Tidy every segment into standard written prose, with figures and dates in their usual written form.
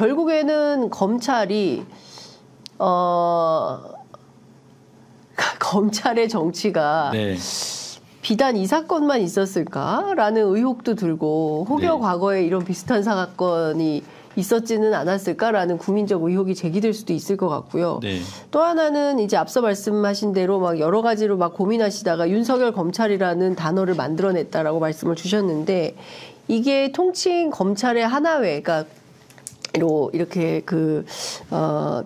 결국에는 검찰이 검찰의 정치가 네. 비단 이 사건만 있었을까라는 의혹도 들고 혹여 네. 과거에 이런 비슷한 사건이 있었지는 않았을까라는 국민적 의혹이 제기될 수도 있을 것 같고요. 네. 또 하나는 이제 앞서 말씀하신 대로 막 여러 가지로 막 고민하시다가 윤석열 검찰이라는 단어를 만들어냈다라고 말씀을 주셨는데 이게 통칭 검찰의 하나회, 그러니까 이렇게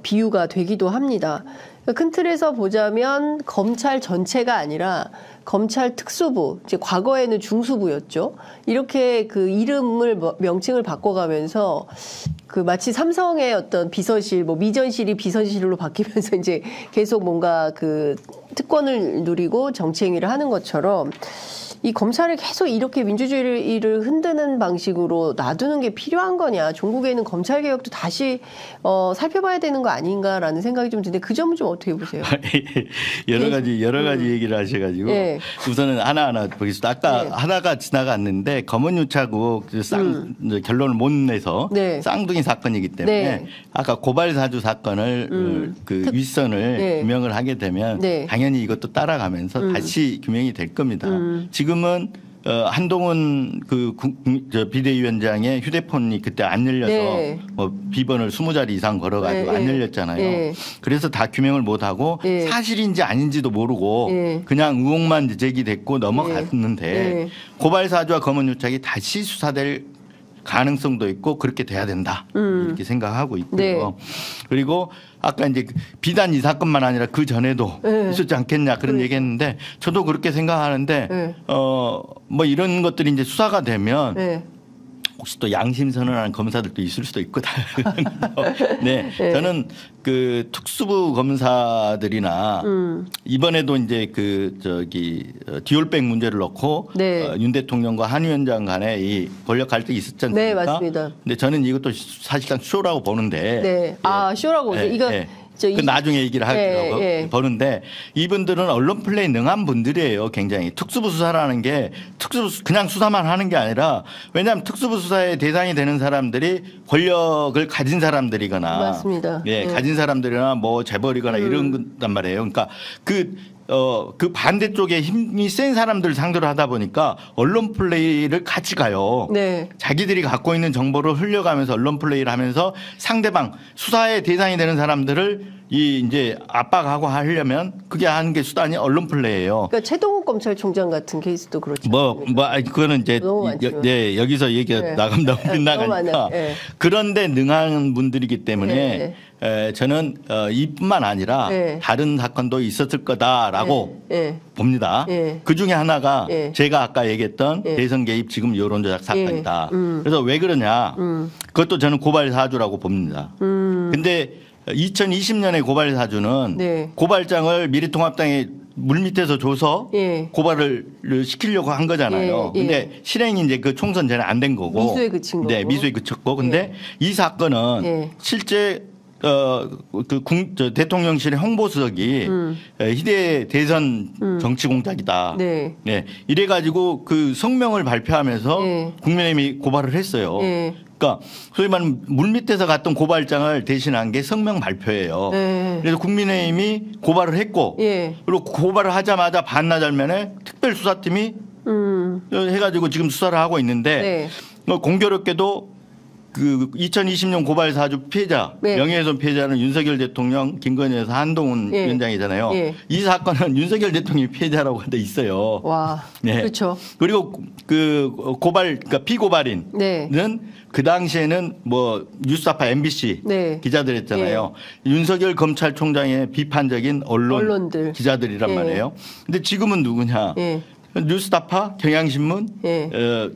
비유가 되기도 합니다. 큰 틀에서 보자면 검찰 전체가 아니라 검찰 특수부, 이제 과거에는 중수부였죠. 이렇게 그 이름을 명칭을 바꿔가면서 그 마치 삼성의 어떤 비서실, 뭐 미전실이 비서실로 바뀌면서 이제 계속 뭔가 그 특권을 누리고 정치행위를 하는 것처럼 이 검찰을 계속 이렇게 민주주의를 흔드는 방식으로 놔두는 게 필요한 거냐. 종국에는 검찰 개혁도 다시 살펴봐야 되는 거 아닌가라는 생각이 좀 드는데 그 점은 좀 어떻게 보세요? 여러 가지 얘기를 하셔가지고 네. 우선은 하나하나 보겠습니다. 아까 네. 하나가 지나갔는데 검언유착국 결론을 못 내서 네. 쌍둥이 사건이기 때문에 네. 아까 고발사주 사건을 그 윗선을 네. 규명을 하게 되면 네. 당연히 이것도 따라가면서 다시 규명이 될 겁니다. 지금은 한동훈 비대위원장의 휴대폰이 그때 안 열려서 네. 비번을 20자리 이상 걸어가지고 네. 안 열렸잖아요. 네. 그래서 다 규명을 못하고 네. 사실인지 아닌지도 모르고 네. 그냥 의혹만 제기됐고 넘어갔는데 네. 고발사주와 검언유착이 다시 수사될 가능성도 있고 그렇게 돼야 된다 이렇게 생각하고 있고요. 네. 그리고 아까 이제 비단 이 사건만 아니라 그 전에도 네. 있었지 않겠냐 그런 얘기했는데 저도 그렇게 생각하는데 네. 뭐 이런 것들이 이제 수사가 되면 네. 혹시 또 양심 선언하는 검사들도 있을 수도 있거든. 네, 네. 저는 그 특수부 검사들이나 이번에도 이제 디올백 문제를 넣고 네. 윤 대통령과 한 위원장 간에 이 권력 갈등이 있었지 않습니까? 네, 맞습니다. 근데 저는 이것도 사실상 쇼라고 보는데. 네. 아, 쇼라고 보세요. 이거 그 나중에 얘기를 하려고 보는데 이분들은 언론 플레이 능한 분들이에요. 굉장히 특수부 수사라는 게 그냥 수사만 하는 게 아니라 왜냐하면 특수부 수사의 대상이 되는 사람들이 권력을 가진 사람들이거나 맞습니다. 예, 가진 사람들이나 뭐 재벌이거나 이런 단 말이에요. 그러니까 그 반대쪽에 힘이 센 사람들 상대로 하다 보니까 언론 플레이를 같이 가요. 네. 자기들이 갖고 있는 정보를 흘려가면서 언론 플레이를 하면서 상대방 수사의 대상이 되는 사람들을 이제 압박하고 하려면 그게 하는 게 수단이 언론 플레이예요. 그러니까 최동욱 검찰총장 같은 케이스도 그렇죠. 그거는 이제 여기서 얘기가 나가면 너무 빗나가니까 그런데 능한 분들이기 때문에 저는 이뿐만 아니라 다른 사건도 있었을 거다라고 봅니다. 그 중에 하나가 제가 아까 얘기했던 대선 개입 지금 여론조작 사건이다. 그래서 왜 그러냐. 그것도 저는 고발 사주라고 봅니다. 근데 2020년에 고발 사주는 고발장을 미래통합당에 물밑에서 줘서 고발을 시키려고 한 거잖아요. 근데 실행이 이제 그 총선 전에 안 된 거고. 미수에 그친 거고. 네, 미수에 그쳤고. 근데 이 사건은 실제 대통령실의 홍보수석이 희대 대선 정치 공작이다. 네. 이래가지고 그 성명을 발표하면서 국민의힘이 고발을 했어요. 그러니까 소위 말하면 물밑에서 갔던 고발장을 대신한 게 성명 발표예요. 그래서 국민의힘이 고발을 했고 그리고 고발을 하자마자 반나절 만에 특별수사팀이 해가지고 지금 수사를 하고 있는데 공교롭게도 그 2020년 고발 사주 피해자 명예훼손 피해자는 윤석열 대통령 김건희 여사 한동훈 위원장이잖아요. 이 사건은 윤석열 대통령이 피해자라고 돼 있어요. 와, 그렇죠. 그리고 그 그러니까 피고발인은 그 당시에는 뭐 뉴스타파 MBC 기자들 했잖아요. 윤석열 검찰총장의 비판적인 언론들 기자들이란 말이에요. 근데 지금은 누구냐? 뉴스타파, 경향신문,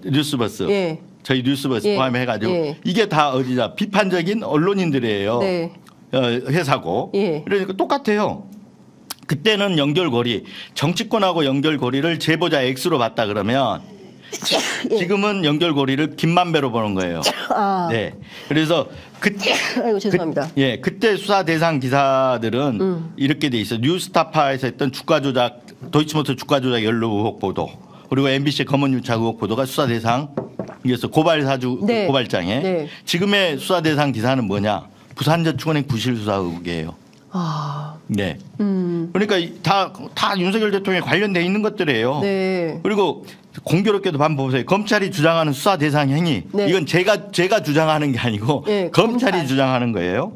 뉴스버스. 저희 뉴스버스 포함해가지고 이게 다 어디냐 비판적인 언론인들이에요. 회사고. 그러니까 똑같아요. 그때는 연결고리 정치권하고 연결고리를 제보자 X로 봤다 그러면 지금은 연결고리를 김만배로 보는 거예요. 네. 그래서 아이고 죄송합니다. 그때 수사 대상 기사들은 이렇게 돼 있어요. 뉴스타파에서 했던 주가 조작, 도이치모터 주가 조작 연루 의혹 보도. 그리고 MBC 검언유착 의혹 보도가 수사 대상이 그래서 고발 사주 네. 고발장에 네. 지금의 수사 대상 기사는 뭐냐? 부산저축은행 부실 수사 의혹이에요. 아. 네. 그러니까 다 윤석열 대통령에 관련돼 있는 것들이에요. 네. 그리고 공교롭게도 한번 보세요. 검찰이 주장하는 수사 대상 행위. 네. 이건 제가 주장하는 게 아니고 네, 검찰이 주장하는 거예요.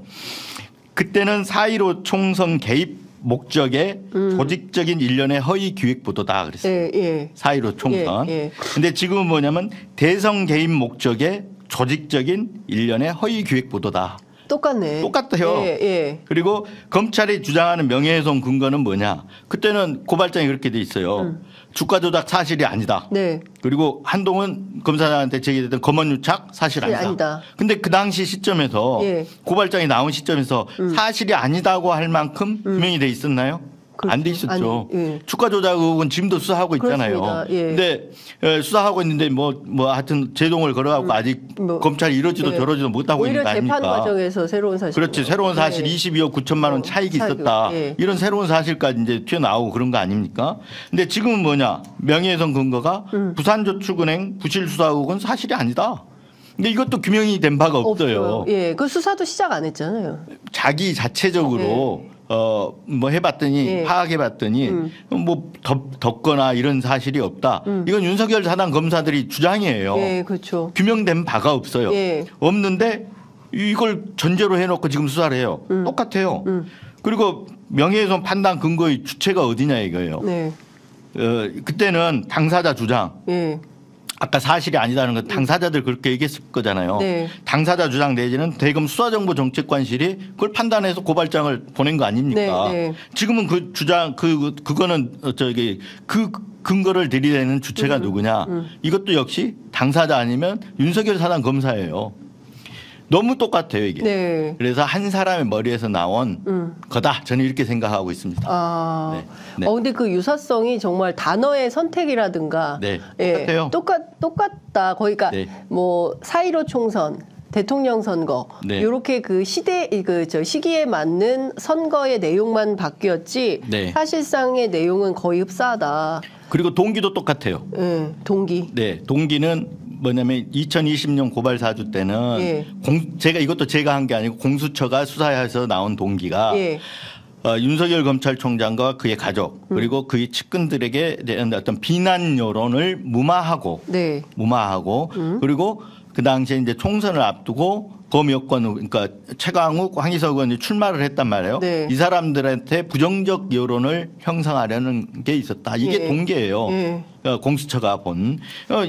그때는 4.15 총선 개입 목적의 조직적인 일련의 허위 기획 보도다 그랬어요. 예, 예. 4.15 총선. 예, 예. 근데 지금은 뭐냐면 대선 개입 목적의 조직적인 일련의 허위 기획 보도다. 똑같네. 똑같아요. 예, 예. 그리고 검찰이 주장하는 명예훼손 근거는 뭐냐. 그때는 고발장이 그렇게 돼 있어요. 주가 조작 사실이 아니다. 네. 그리고 한동훈 검사장한테 제기됐던 검언유착 사실 아니다. 근데 그 당시 시점에서 예. 고발장이 나온 시점에서 사실이 아니다고 할 만큼 규명이 돼 있었나요? 안 돼 있었죠. 예. 주가 조작 의혹은 지금도 수사하고 있잖아요. 예. 근데 수사하고 있는데 뭐 하여튼 제동을 걸어갖고 아직 검찰이 이러지도 예. 저러지도 못하고 있는 거 아닙니까? 오히려 재판 과정에서 새로운 사실. 그렇지. 새로운 사실 예. 22억 9천만 원 차익이 있었다. 예. 이런 새로운 사실까지 이제 튀어나오고 그런 거 아닙니까? 근데 지금은 뭐냐. 명예훼손 근거가 부산저축은행 부실 수사 의혹은 사실이 아니다. 근데 이것도 규명이 된 바가 없어요. 예. 그 수사도 시작 안 했잖아요. 자기 자체적으로 뭐 해봤더니 파악해봤더니 뭐 덮거나 이런 사실이 없다. 이건 윤석열 사단 검사들이 주장이에요. 예, 그렇죠. 규명된 바가 없어요. 예. 없는데 이걸 전제로 해놓고 지금 수사를 해요. 똑같아요. 그리고 명예훼손 판단 근거의 주체가 어디냐 이거예요. 네. 그때는 당사자 주장. 예. 아까 사실이 아니다는 건 당사자들 그렇게 얘기했을 거잖아요. 네. 당사자 주장 내지는 대검 수사정보정책관실이 그걸 판단해서 고발장을 보낸 거 아닙니까? 네, 네. 지금은 그 주장 그거는 그 근거를 들이대는 주체가 누구냐? 이것도 역시 당사자 아니면 윤석열 사단 검사예요. 너무 똑같아요 이게. 네. 그래서 한 사람의 머리에서 나온 거다. 저는 이렇게 생각하고 있습니다. 아, 네. 네. 근데 그 유사성이 정말 단어의 선택이라든가, 네, 똑같아요. 똑같다. 거기가 네. 뭐 4.15 총선, 대통령 선거, 네. 이렇게 그 시기에 맞는 선거의 내용만 바뀌었지, 네. 사실상의 내용은 거의 흡사하다. 그리고 동기도 똑같아요. 네, 동기. 네, 동기는 뭐냐면 2020년 고발 사주 때는 예. 이것도 제가 한 게 아니고 공수처가 수사해서 나온 동기가 예. 윤석열 검찰총장과 그의 가족 그리고 그의 측근들에게 대한 어떤 비난 여론을 무마하고 네. 그리고 그 당시에 이제 총선을 앞두고 범여권 그러니까 최강욱, 황희석 의원이 출마를 했단 말이에요. 네. 이 사람들한테 부정적 여론을 형성하려는 게 있었다. 이게 예. 동기예요. 예. 공수처가 본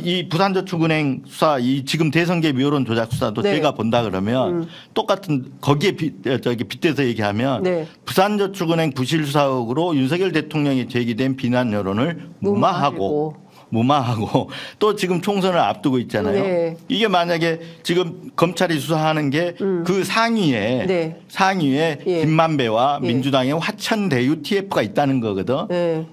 이 부산저축은행 수사, 이 지금 대선개입 여론 조작 수사도 네. 제가 본다 그러면 똑같은 거기에 빗대서 얘기하면 네. 부산저축은행 부실 수사 의혹으로 윤석열 대통령이 제기된 비난 여론을 무마하고 또 지금 총선을 앞두고 있잖아요. 네. 이게 만약에 지금 검찰이 수사하는 게 그 상위에 네. 예. 김만배와 민주당의 화천대유 TF가 있다는 거거든. 네.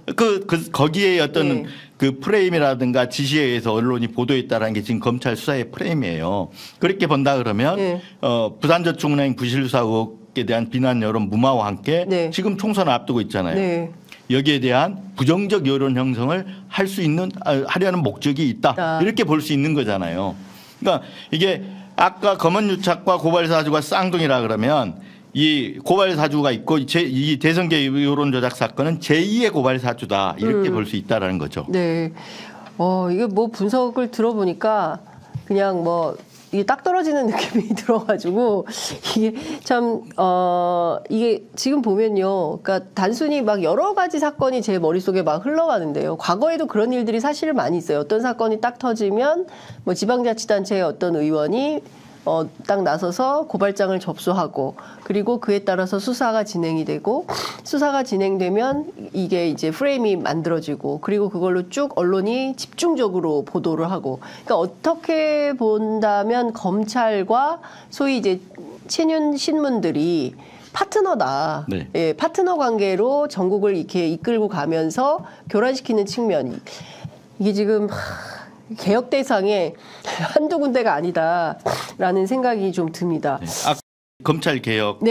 거기에 어떤 그 프레임이라든가 지시에 의해서 언론이 보도했다는 게 지금 검찰 수사의 프레임이에요. 그렇게 본다 그러면 부산저축은행 부실 수사 의혹에 대한 비난 여론 무마와 함께 지금 총선을 앞두고 있잖아요. 여기에 대한 부정적 여론 형성을 하려는 목적이 있다. 이렇게 볼 수 있는 거잖아요. 그러니까 이게 아까 검언유착과 고발사주가 쌍둥이라 그러면 이 고발사주가 있고 이 대선개 여론 조작 사건은 제2의 고발사주다. 이렇게 볼 수 있다라는 거죠. 네. 이게 뭐 분석을 들어보니까 그냥 뭐 이게 딱 떨어지는 느낌이 들어가지고 이게 참 이게 지금 보면요, 그러니까 단순히 막 여러 가지 사건이 제 머릿속에 막 흘러가는데요. 과거에도 그런 일들이 사실은 많이 있어요. 어떤 사건이 딱 터지면 뭐 지방자치단체의 어떤 의원이 딱 나서서 고발장을 접수하고 그리고 그에 따라서 수사가 진행이 되고 수사가 진행되면 이게 이제 프레임이 만들어지고 그리고 그걸로 쭉 언론이 집중적으로 보도를 하고 그러니까 어떻게 본다면 검찰과 소위 이제 친윤 신문들이 파트너다. 네. 예, 파트너 관계로 전국을 이렇게 이끌고 가면서 교란시키는 측면. 이게 지금 개혁 대상에 한두 군데가 아니다라는 생각이 좀 듭니다. 검찰 개혁. 네.